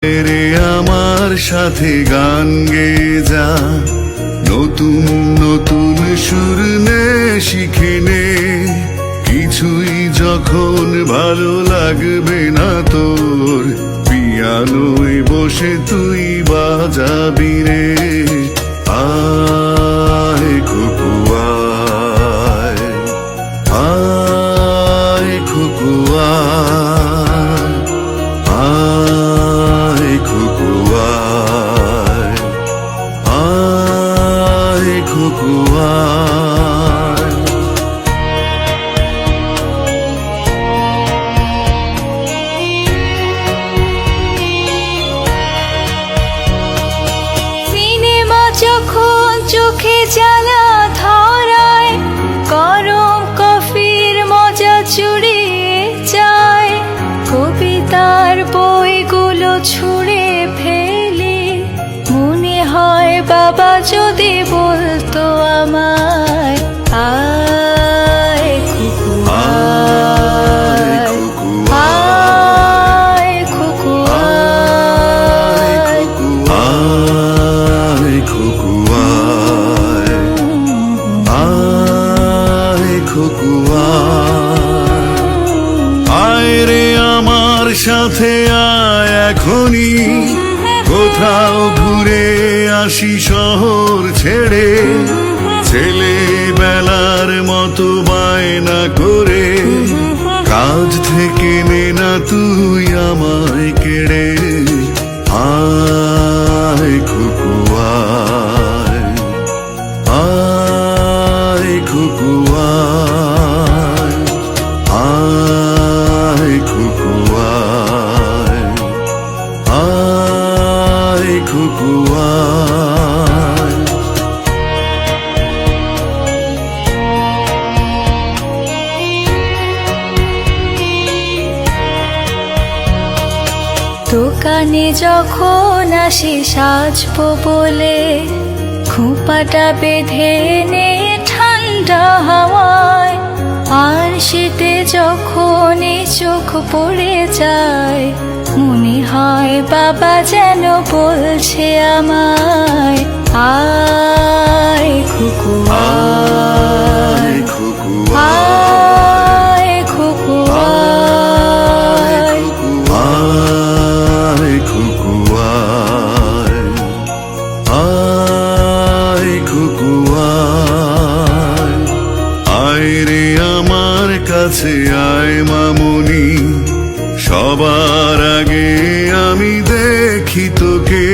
রে আমার সাথে গান গেয়ে যা, নতুন নতুন সুর নে শিখে নে। কিছুই যখন ভালো লাগবে না তোর, পিয়ানোয় বসে তুই বাজাবি রে। আয় খুকু আয়, আয় খুকু আয়, আয় খুকু আয়, আয় খুকু আয়। সিনেমা যখন চোখে জ্বালা ধরায়, গরম কফির মজা চুরিয়ে যায়। কবিতার বইগুলো ছুঁড়ে ফেলি, মনে হয় বাবা যদি বলতো আমায়, আয় খুকু আয়, আয় খুকু আয়, আয় খুকু আয়, আয় খুকু আয়। আয় রে আমার সাথে আয় এখনই, কোথাও ঘুরে আসি শহর ছেড়ে। ছেলেবেলার মতো বায়না করে, কাজ থেকে নে না তুই আমায় কেড়ে। আয় খুকু আয়, আয় খুকু আয়, আয় খুকু আয়, আয় খুকু আয়। দোকানে যখন আসি সাজবো বলে, খোঁপাটা বেঁধে নে ঠান্ডা হাওয়ায়। আর শীতে যখন চোখ পড়ে যায়, মনে হয় বাবা যেন বলছে আমায়, আয় খুকু আয়, খুকু আয় খুকু আয়, আয় খুকু আয়, আয় খুকু আয়। আয় রে আমার কাছে আয় মামুনি, সবার আগে আমি দেখি তোকে।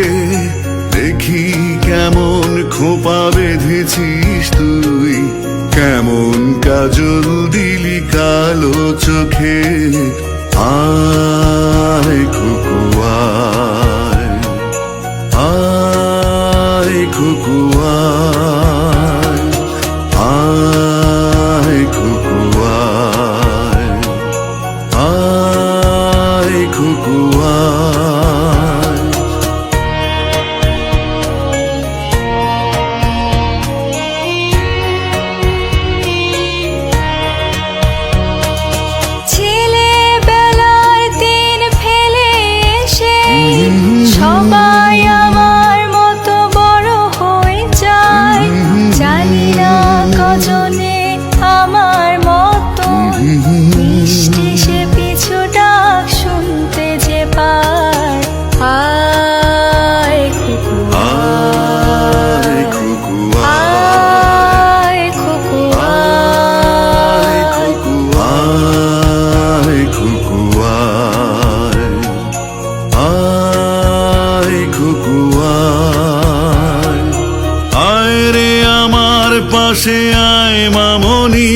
দেখি কেমন খোপা বেঁধেছিস তুই, কেমন কাজল দিলি কালো চোখে। আয় খুকু আয়, আয় খুকু আয়, আয় খুকু আয়, আয় খুকু আয়। ছেলেবেলার দিন ফেলে এসে সবাই আমার মতো বড় হয়ে যায়। জানি না কজনে আমার মতো মিষ্টি সে পিছু ডাক শুনতে যে পায়, আয় খুকু আয় খুকু আয়, খুকু আয়, আয় খুকু আয়, আয় খুকু আয়। আয় রে আমার পাশে আয় মামনি,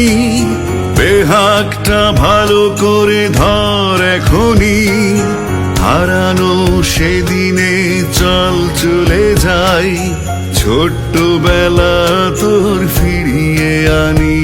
বেহাগটা ভালো করে ধর এখনি। হারানো সেদিনে চল চলে যাই, ছোট্টবেলা তোর ফিরিয়ে আনি।